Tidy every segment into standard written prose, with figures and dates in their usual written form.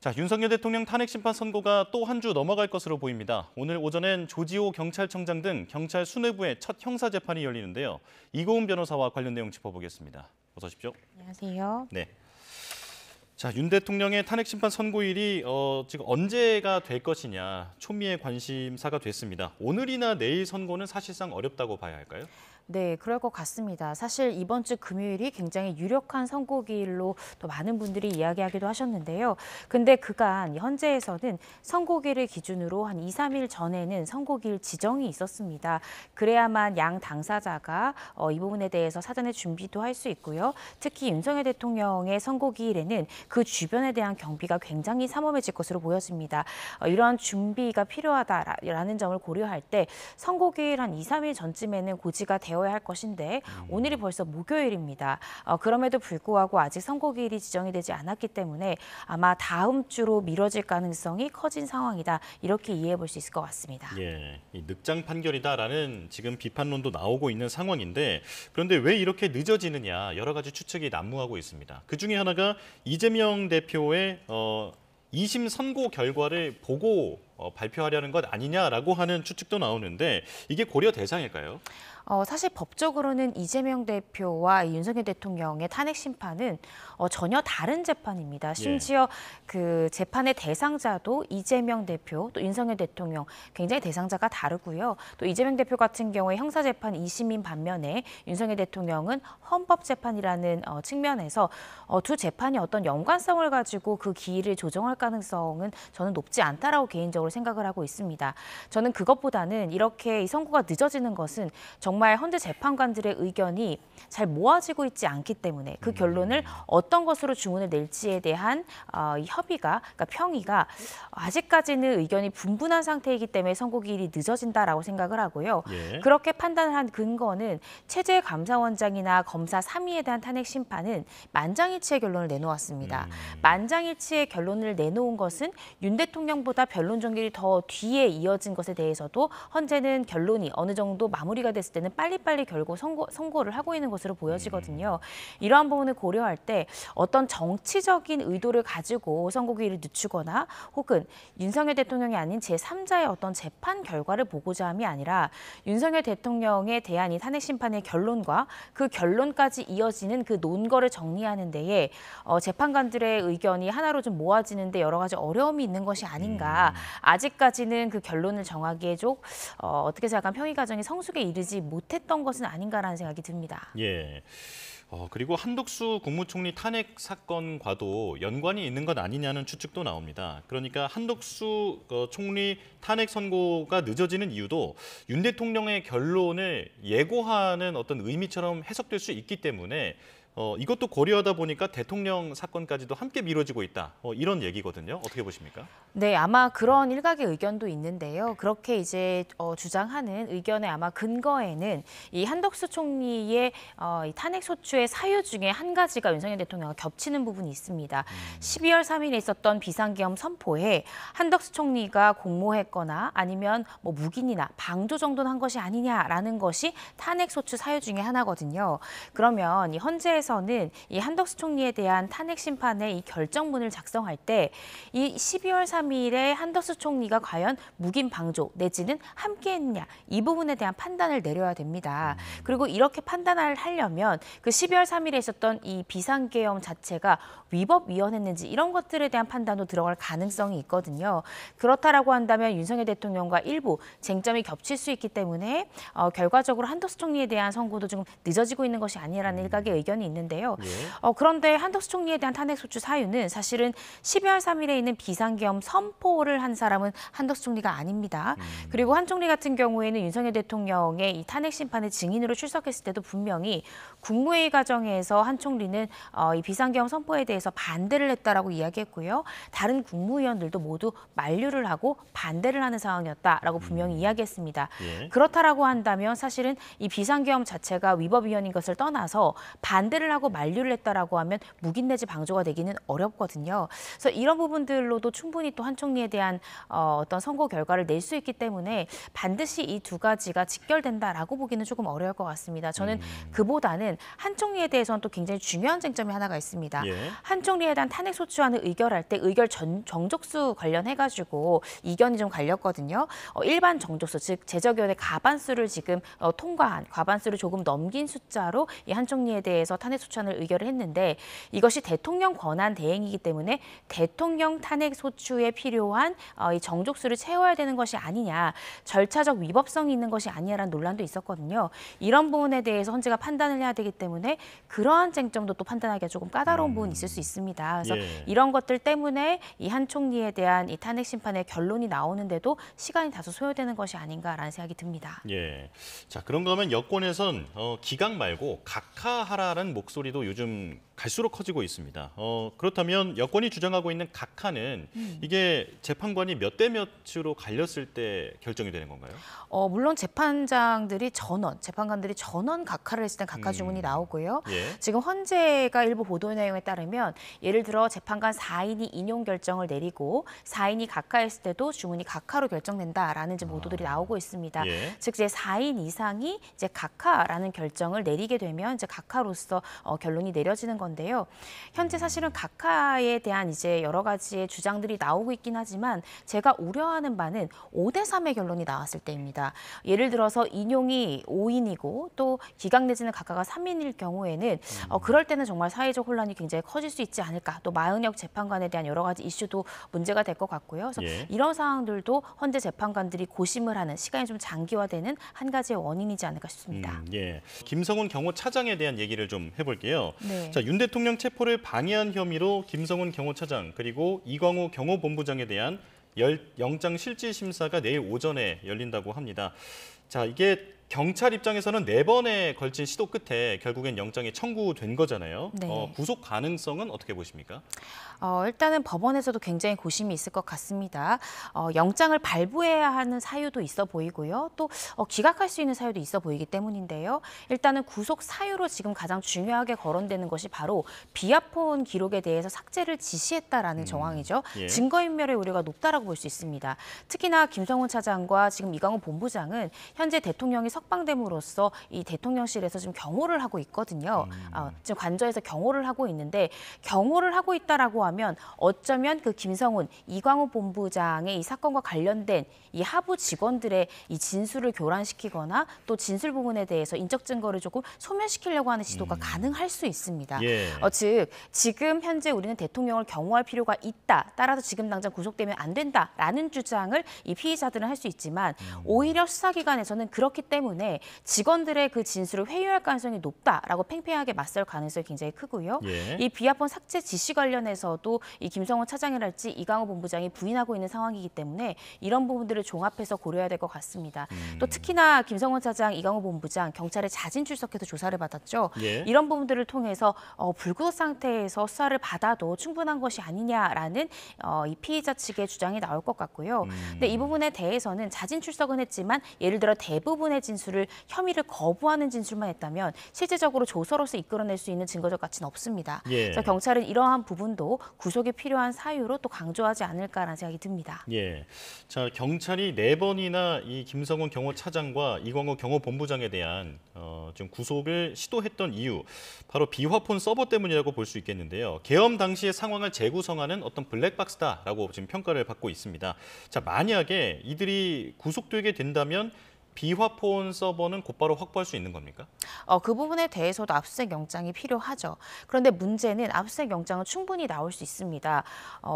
자, 윤석열 대통령 탄핵 심판 선고가 또 한 주 넘어갈 것으로 보입니다. 오늘 오전엔 조지호 경찰청장 등 경찰 수뇌부의 첫 형사 재판이 열리는데요. 이고은 변호사와 관련 내용 짚어보겠습니다. 어서 오십시오. 안녕하세요. 네. 자, 윤 대통령의 탄핵 심판 선고일이 지금 언제가 될 것이냐 초미의 관심사가 됐습니다. 오늘이나 내일 선고는 사실상 어렵다고 봐야 할까요? 네, 그럴 것 같습니다. 사실 이번 주 금요일이 굉장히 유력한 선고기일로 또 많은 분들이 이야기하기도 하셨는데요. 근데 그간 현재에서는 선고기를 기준으로 한 2, 3일 전에는 선고기일 지정이 있었습니다. 그래야만 양 당사자가 이 부분에 대해서 사전에 준비도 할 수 있고요. 특히 윤석열 대통령의 선고기일에는 그 주변에 대한 경비가 굉장히 삼엄해질 것으로 보여집니다. 이러한 준비가 필요하다라는 점을 고려할 때 선고기일 한 2, 3일 전쯤에는 고지가 되어야 할 것인데 오늘이 벌써 목요일입니다. 그럼에도 불구하고 아직 선고기일이 지정이 되지 않았기 때문에 아마 다음 주로 미뤄질 가능성이 커진 상황이다. 이렇게 이해해 볼 수 있을 것 같습니다. 예, 이 늑장 판결이다라는 지금 비판론도 나오고 있는 상황인데 그런데 왜 이렇게 늦어지느냐 여러 가지 추측이 난무하고 있습니다. 그중에 하나가 이재명 대표의 2심 선고 결과를 보고 발표하려는 것 아니냐라고 하는 추측도 나오는데 이게 고려 대상일까요? 사실 법적으로는 이재명 대표와 윤석열 대통령의 탄핵 심판은 전혀 다른 재판입니다. 심지어 그 재판의 대상자도 이재명 대표, 또 윤석열 대통령 굉장히 대상자가 다르고요. 또 이재명 대표 같은 경우에 형사재판 2심인 반면에 윤석열 대통령은 헌법재판이라는 측면에서 두 재판이 어떤 연관성을 가지고 그 기일을 조정할 가능성은 저는 높지 않다라고 개인적으로 생각을 하고 있습니다. 저는 그것보다는 이렇게 이 선고가 늦어지는 것은 정말 현재 재판관들의 의견이 잘 모아지고 있지 않기 때문에 그 결론을 어떤 것으로 주문을 낼지에 대한 이 협의가, 그러니까 평의가 아직까지는 의견이 분분한 상태이기 때문에 선고기일이 늦어진다라고 생각을 하고요. 그렇게 판단을 한 근거는 체제감사원장이나 검사 3위에 대한 탄핵 심판은 만장일치의 결론을 내놓았습니다. 만장일치의 결론을 내놓은 것은 윤 대통령보다 변론 종결이 더 뒤에 이어진 것에 대해서도 현재는 결론이 어느 정도 마무리가 됐을 때는 빨리빨리 결국 선고를 하고 있는 것으로 보여지거든요. 이러한 부분을 고려할 때 어떤 정치적인 의도를 가지고 선고기일을 늦추거나 혹은 윤석열 대통령이 아닌 제3자의 어떤 재판 결과를 보고자 함이 아니라 윤석열 대통령에 대한 이 탄핵 심판의 결론과 그 결론까지 이어지는 그 논거를 정리하는 데에 재판관들의 의견이 하나로 좀 모아지는 데 여러 가지 어려움이 있는 것이 아닌가. 아직까지는 그 결론을 정하기에 좀 어떻게 해서 약간 평의 과정이 성숙에 이르지 못했던 것은 아닌가라는 생각이 듭니다. 예. 그리고 한덕수 국무총리 탄핵 사건과도 연관이 있는 것 아니냐는 추측도 나옵니다. 그러니까 한덕수 총리 탄핵 선고가 늦어지는 이유도 윤 대통령의 결론을 예고하는 어떤 의미처럼 해석될 수 있기 때문에 이것도 고려하다 보니까 대통령 사건까지도 함께 미뤄지고 있다. 이런 얘기거든요. 어떻게 보십니까? 네, 아마 그런 일각의 의견도 있는데요. 그렇게 이제 주장하는 의견의 아마 근거에는 이 한덕수 총리의 이 탄핵 소추의 사유 중에 한 가지가 윤석열 대통령과 겹치는 부분이 있습니다. 12월 3일에 있었던 비상계엄 선포에 한덕수 총리가 공모했거나 아니면 뭐 묵인이나 방조 정도는 한 것이 아니냐라는 것이 탄핵 소추 사유 중에 하나거든요. 그러면 이 헌재에서는 이 한덕수 총리에 대한 탄핵 심판의 이 결정문을 작성할 때 이 12월 3일에 한덕수 총리가 과연 묵인 방조 내지는 함께했느냐 이 부분에 대한 판단을 내려야 됩니다. 그리고 이렇게 판단을 하려면 그 12월 3일에 있었던 이 비상계엄 자체가 위법 위헌했는지 이런 것들에 대한 판단도 들어갈 가능성이 있거든요. 그렇다라고 한다면 윤석열 대통령과 일부 쟁점이 겹칠 수 있기 때문에 결과적으로 한덕수 총리에 대한 선고도 좀 늦어지고 있는 것이 아니라는 일각의 의견이 있는데요. 그런데 한덕수 총리에 대한 탄핵 소추 사유는 사실은 12월 3일에 있는 비상계엄 선포를 한 사람은 한덕수 총리가 아닙니다. 그리고 한 총리 같은 경우에는 윤석열 대통령의 이 탄핵 심판의 증인으로 출석했을 때도 분명히 국무회의 과정에서 한 총리는 이 비상계엄 선포에 대해서 반대를 했다라고 이야기했고요. 다른 국무위원들도 모두 만류를 하고 반대를 하는 상황이었다라고 분명히 이야기했습니다. 그렇다라고 한다면 사실은 이 비상계엄 자체가 위법 위헌인 것을 떠나서 반대 반대를 하고 만류를 했다라고 하면 묵인 내지 방조가 되기는 어렵거든요. 그래서 이런 부분들로도 충분히 또 한 총리에 대한 어떤 선고 결과를 낼 수 있기 때문에 반드시 이 두 가지가 직결된다라고 보기는 조금 어려울 것 같습니다. 저는 그보다는 한 총리에 대해서는 또 굉장히 중요한 쟁점이 하나가 있습니다. 예. 한 총리에 대한 탄핵 소추안을 의결할 때 의결 정족수 관련해가지고 이견이 좀 갈렸거든요. 일반 정족수, 즉 제적위원회 과반수를 지금 통과한, 과반수를 조금 넘긴 숫자로 이 한 총리에 대해서 탄핵 소추안을 의결을 했는데 이것이 대통령 권한 대행이기 때문에 대통령 탄핵 소추에 필요한 이 정족수를 채워야 되는 것이 아니냐, 절차적 위법성이 있는 것이 아니냐라는 논란도 있었거든요. 이런 부분에 대해서 헌재가 판단을 해야 되기 때문에 그러한 쟁점도 또 판단하기가 조금 까다로운 부분이 있을 수 있습니다. 그래서 예. 이런 것들 때문에 이 한 총리에 대한 이 탄핵 심판의 결론이 나오는데도 시간이 다소 소요되는 것이 아닌가라는 생각이 듭니다. 예. 자, 그런가 하면 여권에선 기각 말고 각하하라는 목소리도 요즘 갈수록 커지고 있습니다. 그렇다면 여권이 주장하고 있는 각하는 이게 재판관이 몇 대 몇으로 갈렸을 때 결정이 되는 건가요? 물론 재판관들이 전원 각하를 했을 때 각하 주문이 나오고요. 예. 지금 헌재가 일부 보도 내용에 따르면 예를 들어 재판관 4인이 인용 결정을 내리고 4인이 각하했을 때도 주문이 각하로 결정된다라는 이제 보도들이 나오고 있습니다. 예. 즉 이제 4인 이상이 이제 각하라는 결정을 내리게 되면 이제 각하로서 결론이 내려지는 건데요. 현재 사실은 각하에 대한 이제 여러 가지의 주장들이 나오고 있긴 하지만 제가 우려하는 바는 5대 3의 결론이 나왔을 때입니다. 예를 들어서 인용이 5인이고 또 기각 내지는 각하가 3인일 경우에는 그럴 때는 정말 사회적 혼란이 굉장히 커질 수 있지 않을까. 또 마은혁 재판관에 대한 여러 가지 이슈도 문제가 될 것 같고요. 그래서 예. 이런 상황들도 헌재 재판관들이 고심을 하는 시간이 좀 장기화되는 한 가지의 원인이지 않을까 싶습니다. 예. 김성훈 경호차장에 대한 얘기를 좀 해볼게요. 네. 자, 윤 대통령 체포를 방해한 혐의로 김성훈 경호차장 그리고 이광호 경호본부장에 대한 영장 실질 심사가 내일 오전에 열린다고 합니다. 자, 이게 경찰 입장에서는 4번에 걸친 시도 끝에 결국엔 영장이 청구된 거잖아요. 네. 구속 가능성은 어떻게 보십니까? 일단은 법원에서도 굉장히 고심이 있을 것 같습니다. 영장을 발부해야 하는 사유도 있어 보이고요. 또 기각할 수 있는 사유도 있어 보이기 때문인데요. 일단은 구속 사유로 지금 가장 중요하게 거론되는 것이 바로 비아폰 기록에 대해서 삭제를 지시했다라는 정황이죠. 예. 증거인멸의 우려가 높다라고 볼 수 있습니다. 특히나 김성훈 차장과 지금 이광호 본부장은 현재 대통령이 석방됨으로써 이 대통령실에서 지금 경호를 하고 있거든요. 지금 관저에서 경호를 하고 있는데 경호를 하고 있다라고 하면 어쩌면 그 김성훈, 이광호 본부장의 이 사건과 관련된 이 하부 직원들의 이 진술을 교란시키거나 또 진술 부분에 대해서 인적 증거를 조금 소멸시키려고 하는 시도가 가능할 수 있습니다. 예. 즉 지금 현재 우리는 대통령을 경호할 필요가 있다. 따라서 지금 당장 구속되면 안 된다라는 주장을 이 피의자들은 할 수 있지만 오히려 수사기관에서는 그렇기 때문에 직원들의 그 진술을 회유할 가능성이 높다라고 팽팽하게 맞설 가능성이 굉장히 크고요. 예. 이 비아폰 삭제 지시 관련해서도 이 김성훈 차장이랄지 이광호 본부장이 부인하고 있는 상황이기 때문에 이런 부분들을 종합해서 고려해야 될 것 같습니다. 또 특히나 김성훈 차장, 이광호 본부장 경찰에 자진 출석해서 조사를 받았죠. 예. 이런 부분들을 통해서 불구속 상태에서 수사를 받아도 충분한 것이 아니냐라는 이 피의자 측의 주장이 나올 것 같고요. 근데 이 부분에 대해서는 자진 출석은 했지만 예를 들어 대부분의 진술을 혐의를 거부하는 진술만 했다면 실질적으로 조서로서 이끌어낼 수 있는 증거적 가치는 없습니다. 예. 그래서 경찰은 이러한 부분도 구속이 필요한 사유로 또 강조하지 않을까라는 생각이 듭니다. 예. 자, 경찰이 4번이나 이 김성훈 경호차장과 이광호 경호본부장에 대한 좀 구속을 시도했던 이유, 바로 비화폰 서버 때문이라고 볼 수 있겠는데요. 계엄 당시의 상황을 재구성하는 어떤 블랙박스다라고 지금 평가를 받고 있습니다. 자, 만약에 이들이 구속되게 된다면 비화폰 서버는 곧바로 확보할 수 있는 겁니까? 그 부분에 대해서도 압수수색 영장이 필요하죠. 그런데 문제는 압수수색 영장은 충분히 나올 수 있습니다.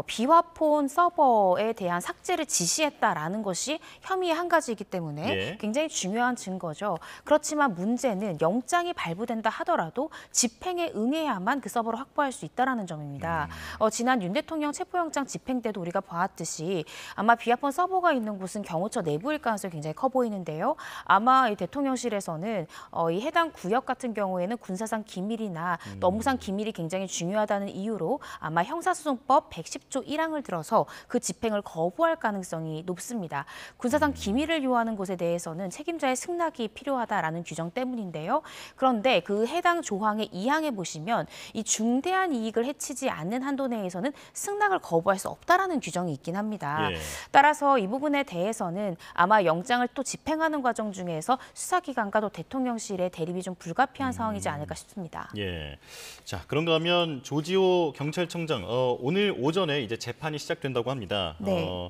비화폰 서버에 대한 삭제를 지시했다라는 것이 혐의의 한 가지이기 때문에 예. 굉장히 중요한 증거죠. 그렇지만 문제는 영장이 발부된다 하더라도 집행에 응해야만 그 서버를 확보할 수 있다는 점입니다. 지난 윤 대통령 체포영장 집행 때도 우리가 보았듯이 아마 비화폰 서버가 있는 곳은 경호처 내부일 가능성이 굉장히 커 보이는데요. 있는데요. 아마 이 대통령실에서는 이 해당 구역 같은 경우에는 군사상 기밀이나 또 업무상 기밀이 굉장히 중요하다는 이유로 아마 형사소송법 110조 1항을 들어서 그 집행을 거부할 가능성이 높습니다. 군사상 기밀을 요하는 곳에 대해서는 책임자의 승낙이 필요하다라는 규정 때문인데요. 그런데 그 해당 조항의 2항에 보시면 이 중대한 이익을 해치지 않는 한도 내에서는 승낙을 거부할 수 없다라는 규정이 있긴 합니다. 예. 따라서 이 부분에 대해서는 아마 영장을 또 집행하는 과정 중에서 수사기관과 또 대통령실의 대립이 좀 불가피한 상황이지 않을까 싶습니다. 예. 자, 그런가 하면 조지호 경찰청장 오늘 오전에 이제 재판이 시작된다고 합니다. 네.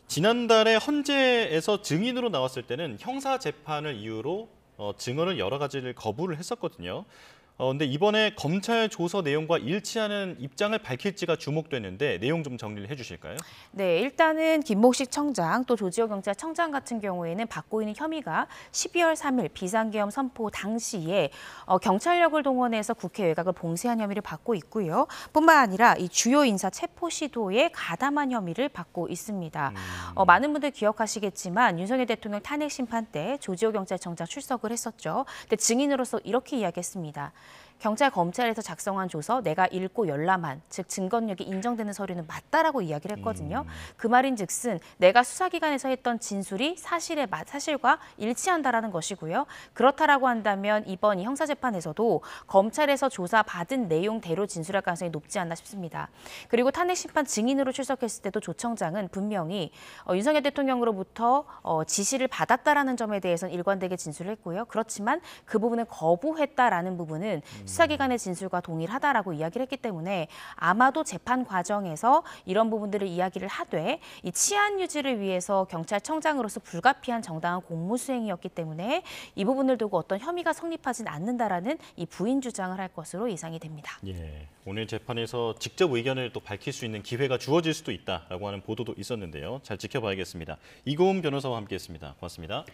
지난달에 헌재에서 증인으로 나왔을 때는 형사 재판을 이유로 증언을 여러 가지를 거부를 했었거든요. 근데 이번에 검찰 조서 내용과 일치하는 입장을 밝힐지가 주목되는데 내용 좀 정리를 해주실까요? 네, 일단은 김목식 청장 또 조지호 경찰청장 같은 경우에는 받고 있는 혐의가 12월 3일 비상계엄 선포 당시에 경찰력을 동원해서 국회 외곽을 봉쇄한 혐의를 받고 있고요. 뿐만 아니라 이 주요 인사 체포 시도에 가담한 혐의를 받고 있습니다. 많은 분들 기억하시겠지만 윤석열 대통령 탄핵 심판 때 조지호 경찰청장 출석을 했었죠. 근데 증인으로서 이렇게 이야기했습니다. 경찰 검찰에서 작성한 조서 내가 읽고 열람한 즉 증거력이 인정되는 서류는 맞다라고 이야기를 했거든요. 그 말인즉슨 내가 수사기관에서 했던 진술이 사실과 일치한다라는 것이고요. 그렇다라고 한다면 이번 이 형사재판에서도 검찰에서 조사받은 내용대로 진술할 가능성이 높지 않나 싶습니다. 그리고 탄핵 심판 증인으로 출석했을 때도 조 청장은 분명히 윤석열 대통령으로부터 지시를 받았다라는 점에 대해서는 일관되게 진술을 했고요. 그렇지만 그 부분을 거부했다라는 부분은 수사기관의 진술과 동일하다라고 이야기를 했기 때문에 아마도 재판 과정에서 이런 부분들을 이야기를 하되 이 치안 유지를 위해서 경찰청장으로서 불가피한 정당한 공무수행이었기 때문에 이 부분을 두고 어떤 혐의가 성립하진 않는다라는 이 부인 주장을 할 것으로 예상이 됩니다. 예, 오늘 재판에서 직접 의견을 또 밝힐 수 있는 기회가 주어질 수도 있다라고 하는 보도도 있었는데요. 잘 지켜봐야겠습니다. 이고은 변호사와 함께했습니다. 고맙습니다.